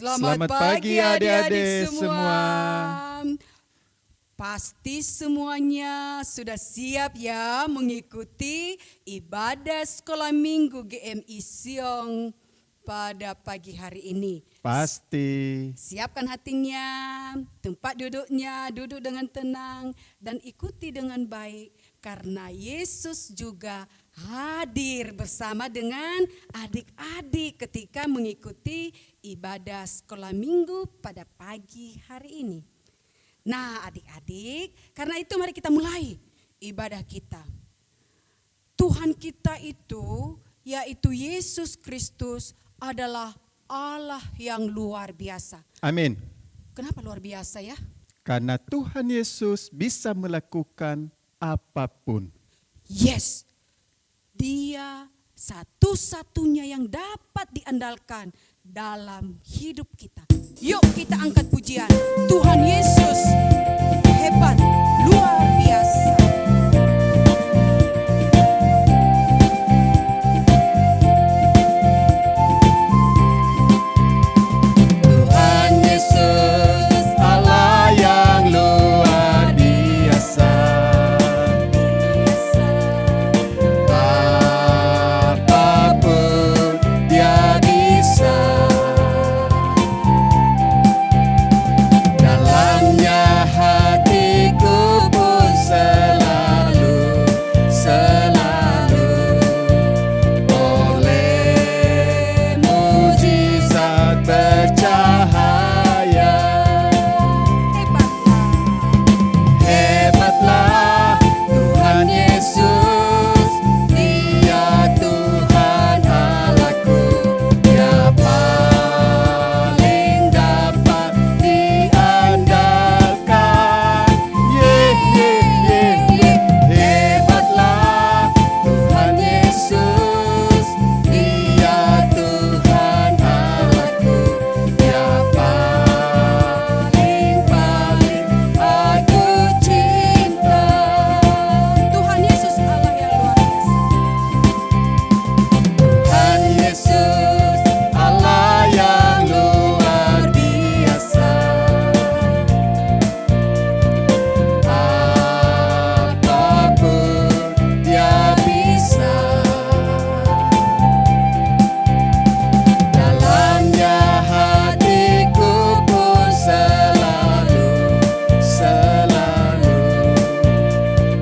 Selamat pagi adik-adik semua. Pasti semuanya sudah siap ya mengikuti ibadah sekolah minggu GMI Siong pada pagi hari ini. Pasti. Siapkan hatinya, tempat duduknya, duduk dengan tenang dan ikuti dengan baik. Karena Yesus juga hadir bersama dengan adik-adik ketika mengikuti ibadah sekolah minggu pada pagi hari ini. Nah adik-adik, karena itu mari kita mulai ibadah kita. Tuhan kita itu, yaitu Yesus Kristus adalah Allah yang luar biasa. Amin. Kenapa luar biasa ya? Karena Tuhan Yesus bisa melakukan apapun. Yes, Dia satu-satunya yang dapat diandalkan dalam hidup kita. Yuk kita angkat pujian. Tuhan Yesus hebat, luar biasa. Tuhan Yesus Allah yang luar biasa. Apapun Dia bisa. Dalamnya hatiku pun selalu oleh mujizat bercahaya. Hebatlah Tuhan Yesus, Dia Tuhan Allahku, Dia paling dapat diandalkan. Hebatlah Tuhan Yesus, Dia Tuhan Allahku, Dia paling aku cinta. Tuhan Yesus Allah yang luar biasa. Tuhan Yesus Allah yang luar biasa. Apapun Dia bisa. Dalamnya hatiku pun selalu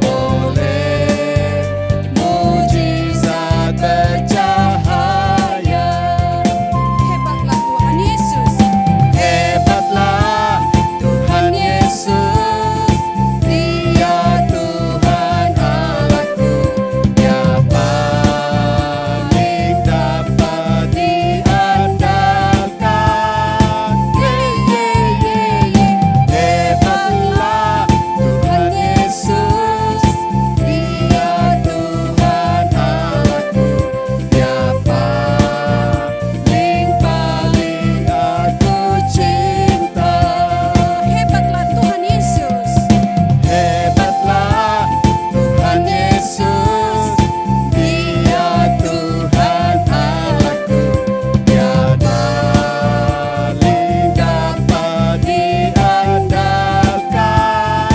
oleh mujizat bercahaya. Hebatlah Tuhan Yesus. Hebatlah Tuhan Yesus, Dia Tuhan Allahku, Dia paling dapat diandalkan. Hebatlah Tuhan Yesus, Dia Tuhan Allahku, Dia paling aku cinta. Hebatlah Tuhan Yesus. Hebatlah Tuhan Yesus, Dia Tuhan Allahku, Dia paling dapat diandalkan.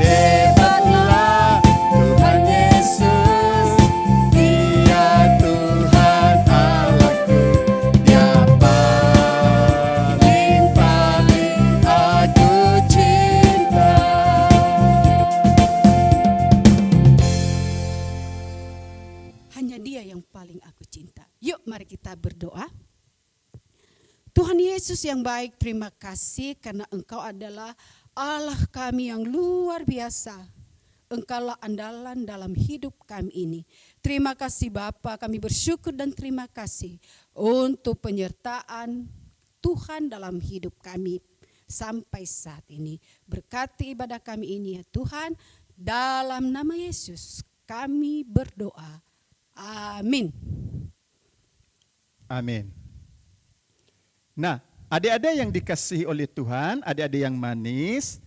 Hebatlah Tuhan Yesus, Dia Tuhan Allahku, Dia paling aku cinta. Hanya Dia yang paling aku cinta. Yuk mari kita berdoa. Tuhan Yesus yang baik, terima kasih karena Engkau adalah Allah kami yang luar biasa. Engkaulah andalan dalam hidup kami ini. Terima kasih Bapa, kami bersyukur dan terima kasih untuk penyertaan Tuhan dalam hidup kami sampai saat ini. Berkati ibadah kami ini ya Tuhan, dalam nama Yesus kami berdoa. Amin. Amin. Nah, adik-adik yang dikasihi oleh Tuhan, adik-adik yang manis,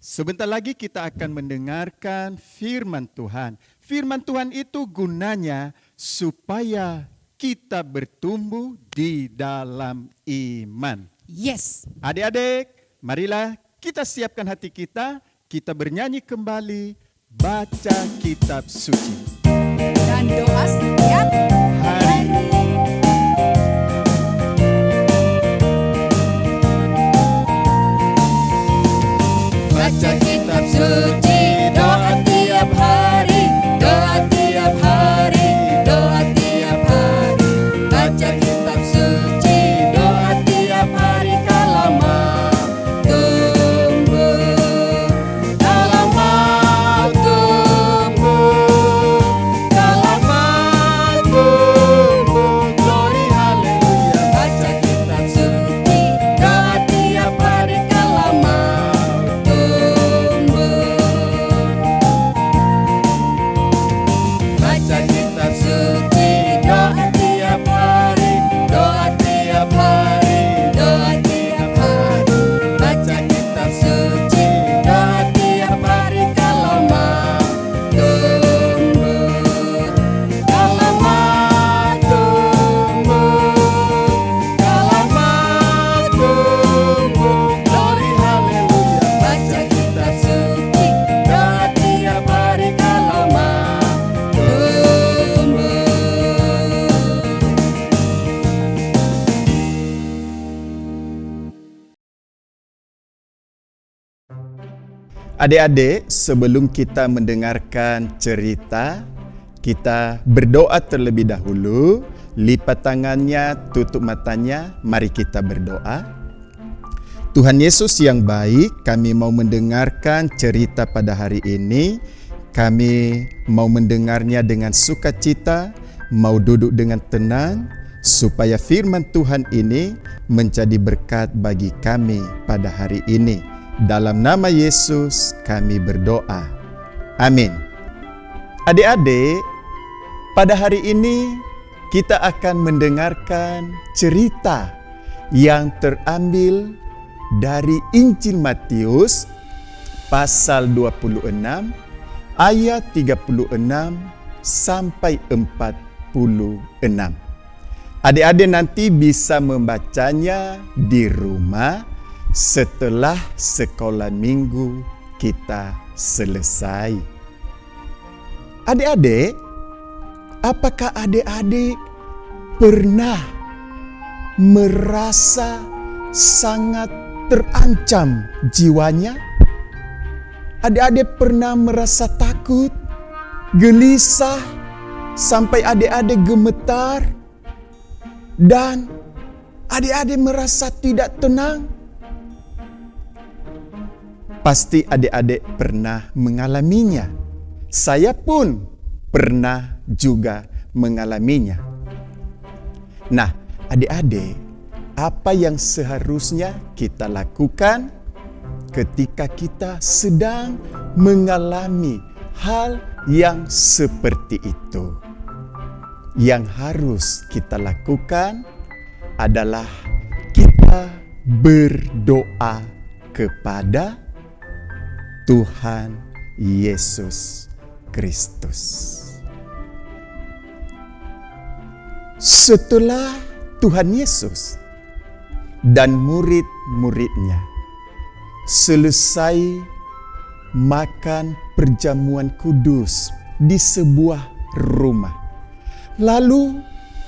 sebentar lagi kita akan mendengarkan firman Tuhan. Firman Tuhan itu gunanya supaya kita bertumbuh di dalam iman. Yes. Adik-adik, marilah kita siapkan hati kita bernyanyi kembali, baca kitab suci. Dan doa setiap Hari baca kitab suci, doa tiap hari, doa tiap hari, doa tiap hari. Baca kitab suci, doa tiap hari, kalau mau tumbuh, kalau mau tumbuh, kalau mau tumbuh, glory haleluya. Baca kitab suci, doa tiap hari, kalau mau tumbuh. Baca kitab suci, doa tiap hari, doa tiap hari, doa tiap hari. Baca kitab suci, doa tiap hari, kalau mau tumbuh, kalau mau tumbuh, kalau mau tumbuh, glory haleluya. Baca kitab suci, doa tiap hari, kalau mau tumbuh. Adik-adik, sebelum kita mendengarkan cerita, kita berdoa terlebih dahulu. Lipat tangannya, tutup matanya, mari kita berdoa. Tuhan Yesus yang baik, kami mau mendengarkan cerita pada hari ini. Kami mau mendengarnya dengan sukacita, mau duduk dengan tenang, supaya firman Tuhan ini menjadi berkat bagi kami pada hari ini. Dalam nama Yesus kami berdoa. Amin. Adik-adik, pada hari ini kita akan mendengarkan cerita yang terambil dari Injil Matius pasal 26 ayat 36 sampai 46. Adik-adik nanti bisa membacanya di rumah setelah sekolah minggu kita selesai. Adik-adik, apakah adik-adik pernah merasa sangat terancam jiwanya? Adik-adik pernah merasa takut, gelisah, sampai adik-adik gemetar, dan adik-adik merasa tidak tenang? Pasti adik-adik pernah mengalaminya. Saya pun pernah juga mengalaminya. Nah, adik-adik, apa yang seharusnya kita lakukan ketika kita sedang mengalami hal yang seperti itu? Yang harus kita lakukan adalah kita berdoa kepada Tuhan Yesus Kristus. Setelah Tuhan Yesus dan murid-muridnya selesai makan perjamuan kudus di sebuah rumah, lalu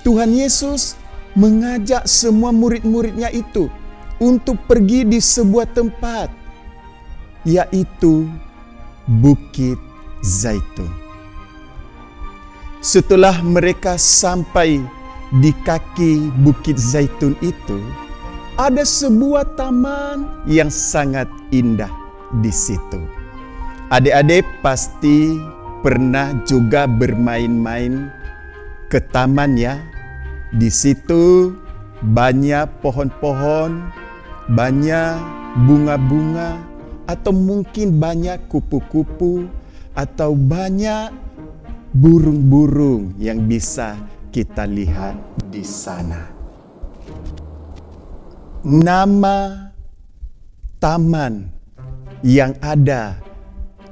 Tuhan Yesus mengajak semua murid-muridnya itu untuk pergi di sebuah tempat, yaitu Bukit Zaitun. Setelah mereka sampai di kaki Bukit Zaitun itu, ada sebuah taman yang sangat indah di situ. Adik-adik pasti pernah juga bermain-main ke taman ya. Di situ banyak pohon-pohon, banyak bunga-bunga, atau mungkin banyak kupu-kupu, atau banyak burung-burung yang bisa kita lihat di sana. Nama taman yang ada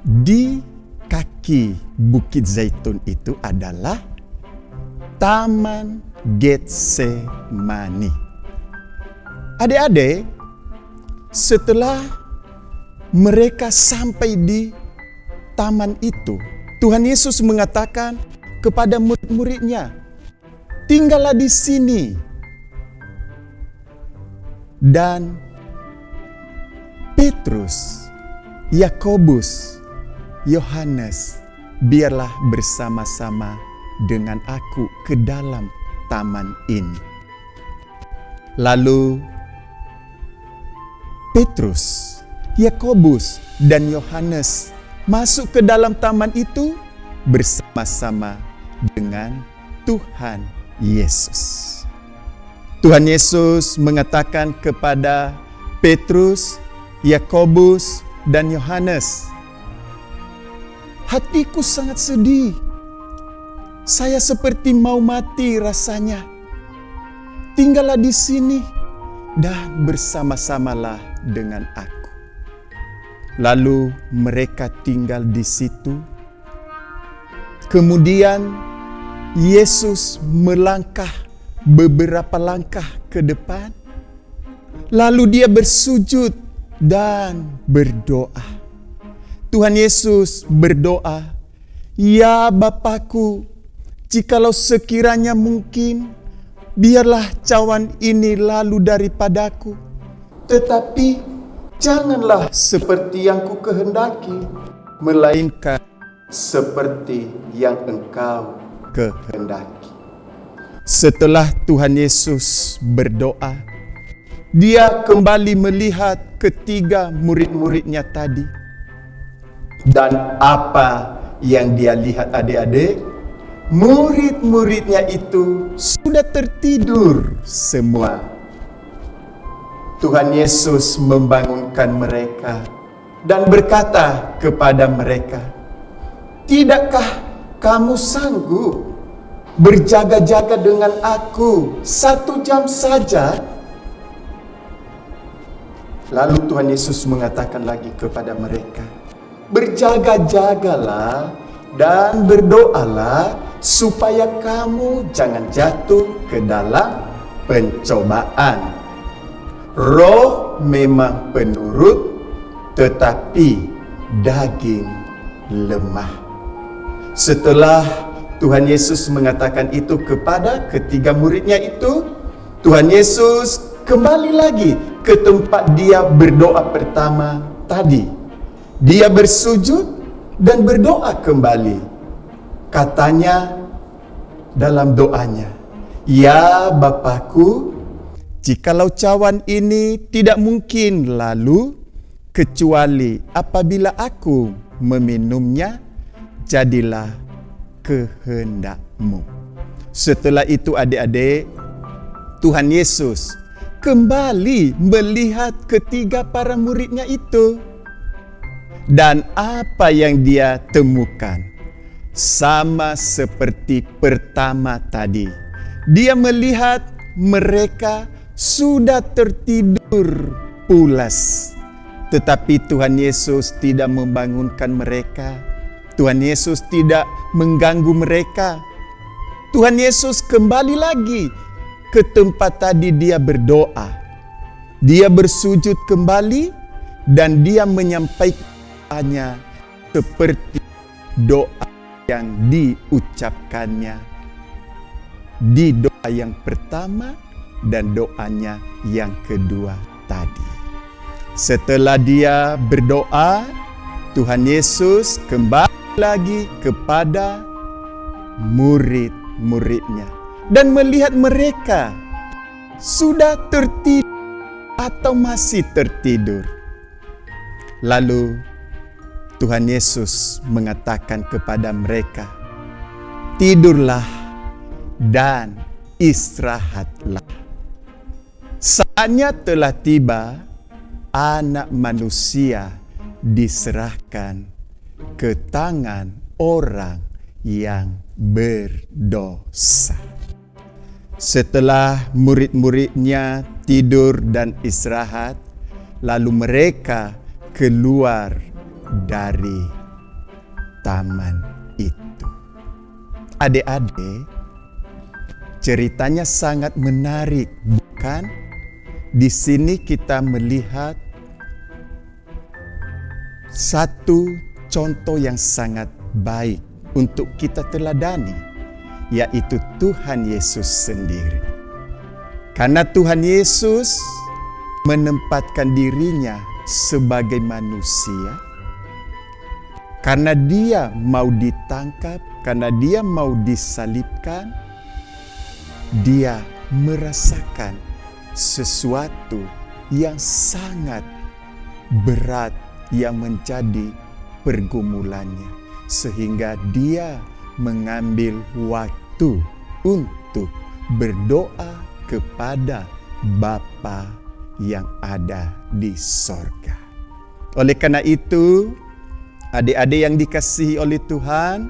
di kaki Bukit Zaitun itu adalah Taman Getsemani. Adik-adik, setelah mereka sampai di taman itu, Tuhan Yesus mengatakan kepada murid-muridnya, tinggallah di sini. Dan Petrus, Yakobus, Yohanes, biarlah bersama-sama dengan aku ke dalam taman ini. Lalu Petrus, Yakobus, dan Yohanes masuk ke dalam taman itu bersama-sama dengan Tuhan Yesus. Tuhan Yesus mengatakan kepada Petrus, Yakobus, dan Yohanes, hatiku sangat sedih. Saya seperti mau mati rasanya. Tinggallah di sini dan bersama-samalah dengan aku. Lalu mereka tinggal di situ. Kemudian Yesus melangkah beberapa langkah ke depan. Lalu dia bersujud dan berdoa. Tuhan Yesus berdoa, "Ya Bapakku, jikalau sekiranya mungkin, biarlah cawan ini lalu daripadaku. Tetapi janganlah seperti yang ku kehendaki, melainkan seperti yang Engkau kehendaki." Setelah Tuhan Yesus berdoa, dia kembali melihat ketiga murid-muridnya tadi. Dan apa yang dia lihat, adik-adik? Murid-muridnya itu sudah tertidur semua. Tuhan Yesus membangunkan mereka dan berkata kepada mereka, "Tidakkah kamu sanggup berjaga-jaga dengan aku 1 jam saja?" Lalu Tuhan Yesus mengatakan lagi kepada mereka, "Berjaga-jagalah dan berdoalah supaya kamu jangan jatuh ke dalam pencobaan. Roh memang penurut, tetapi daging lemah." Setelah Tuhan Yesus mengatakan itu kepada ketiga muridnya itu, Tuhan Yesus kembali lagi ke tempat dia berdoa pertama tadi. Dia bersujud dan berdoa kembali. Katanya dalam doanya, "Ya Bapakku, jikalau cawan ini tidak mungkin lalu, kecuali apabila aku meminumnya, jadilah kehendak-Mu." Setelah itu adik-adik, Tuhan Yesus kembali melihat ketiga para muridnya itu. Dan apa yang dia temukan sama seperti pertama tadi. Dia melihat mereka sudah tertidur pulas. Tetapi Tuhan Yesus tidak membangunkan mereka. Tuhan Yesus tidak mengganggu mereka. Tuhan Yesus kembali lagi ke tempat tadi dia berdoa. Dia bersujud kembali dan dia menyampaikan hanya seperti doa yang diucapkannya di doa yang pertama dan doanya yang kedua tadi. Setelah dia berdoa, Tuhan Yesus kembali lagi kepada murid-muridnya dan melihat mereka sudah tertidur atau masih tertidur. Lalu Tuhan Yesus mengatakan kepada mereka, "Tidurlah dan istirahatlah. Saatnya telah tiba, Anak Manusia diserahkan ke tangan orang yang berdosa." Setelah murid-muridnya tidur dan istirahat, lalu mereka keluar dari taman itu. Adik-adik, Ceritanya sangat menarik, bukan? Di sini kita melihat satu contoh yang sangat baik untuk kita teladani, yaitu Tuhan Yesus sendiri. Karena Tuhan Yesus menempatkan dirinya sebagai manusia, karena dia mau ditangkap, karena dia mau disalibkan, dia merasakan sesuatu yang sangat berat yang menjadi pergumulannya, sehingga dia mengambil waktu untuk berdoa kepada Bapa yang ada di sorga. Oleh karena itu, adik-adik yang dikasihi oleh Tuhan,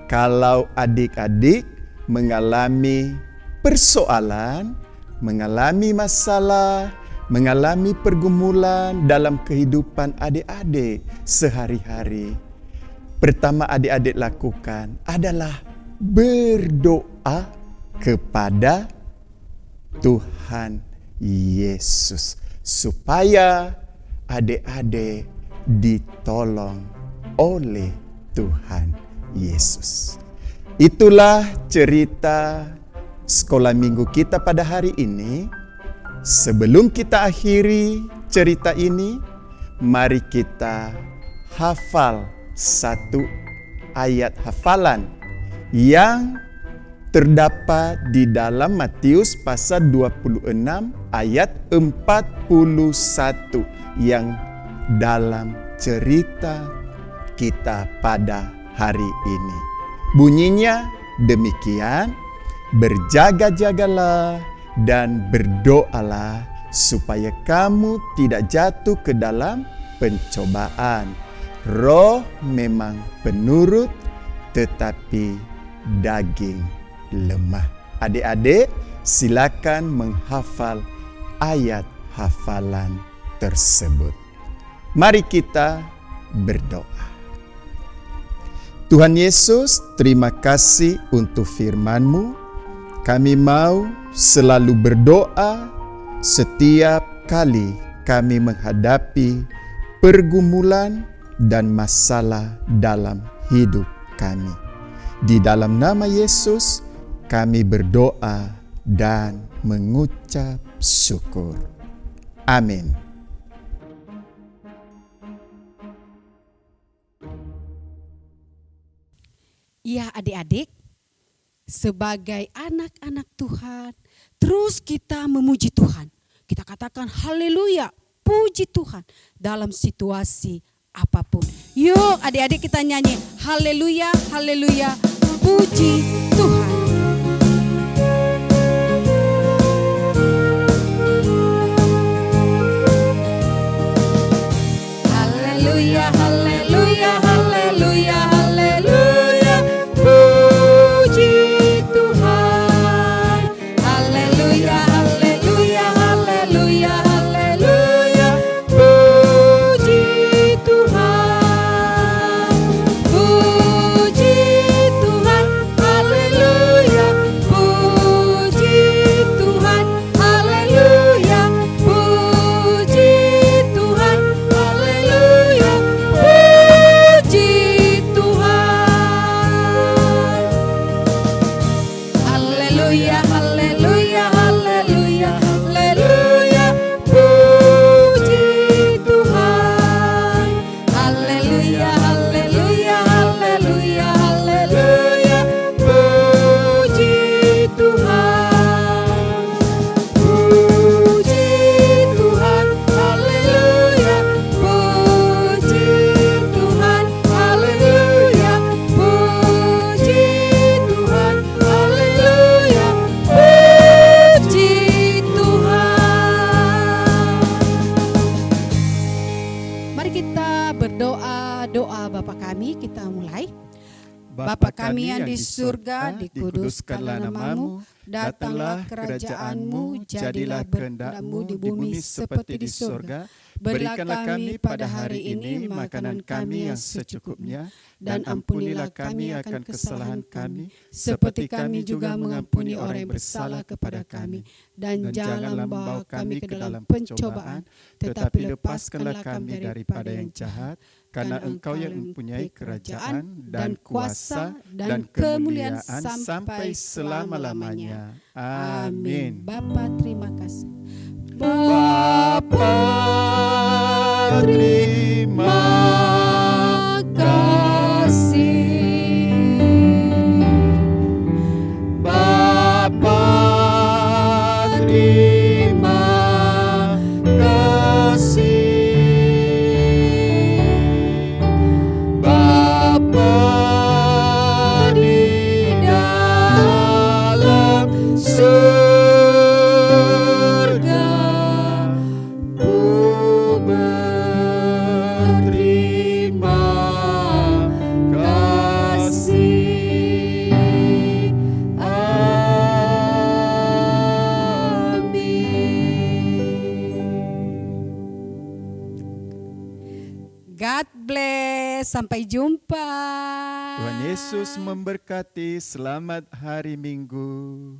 kalau adik-adik mengalami persoalan, mengalami masalah, mengalami pergumulan dalam kehidupan adik-adik sehari-hari, pertama adik-adik lakukan adalah berdoa kepada Tuhan Yesus supaya adik-adik ditolong oleh Tuhan Yesus. Itulah cerita sekolah minggu kita pada hari ini. Sebelum kita akhiri cerita ini, mari kita hafal satu ayat hafalan yang terdapat di dalam Matius pasal 26 ayat 41 yang dalam cerita kita pada hari ini. Bunyinya demikian, berjaga-jagalah dan berdoalah supaya kamu tidak jatuh ke dalam pencobaan. Roh memang penurut, tetapi daging lemah. Adik-adik, silakan menghafal ayat hafalan tersebut. Mari kita berdoa. Tuhan Yesus, terima kasih untuk firman-Mu. Kami mau selalu berdoa setiap kali kami menghadapi pergumulan dan masalah dalam hidup kami. Di dalam nama Yesus, kami berdoa dan mengucap syukur. Amin. Ya adik-adik, sebagai anak-anak Tuhan, terus kita memuji Tuhan. Kita katakan haleluya, puji Tuhan dalam situasi apapun. Yuk adik-adik kita nyanyi haleluya, haleluya, puji Tuhan. Haleluya, haleluya, haleluya, haleluya, puji Tuhan. Haleluya, haleluya, haleluya, haleluya, puji Tuhan. Puji Tuhan, haleluya. Bapa kami yang di surga, dikuduskanlah namamu, datanglah kerajaanmu, jadilah kehendakmu di bumi seperti di surga. Berikanlah kami pada hari ini makanan kami yang secukupnya, dan ampunilah kami akan kesalahan kami, seperti kami juga mengampuni orang yang bersalah kepada kami. Dan janganlah membawa kami ke dalam pencobaan, tetapi lepaskanlah kami daripada yang jahat, karena Engkau yang mempunyai kerajaan dan kuasa dan kemuliaan sampai selama-lamanya. Amin. Bapa, terima kasih. Bapa, terima kasih. Bapa, terima kasih. Bapa di dalam surga, ku berterima kasih. Amin. God bless. Sampai jumpa. Tuhan Yesus memberkati. Selamat hari Minggu.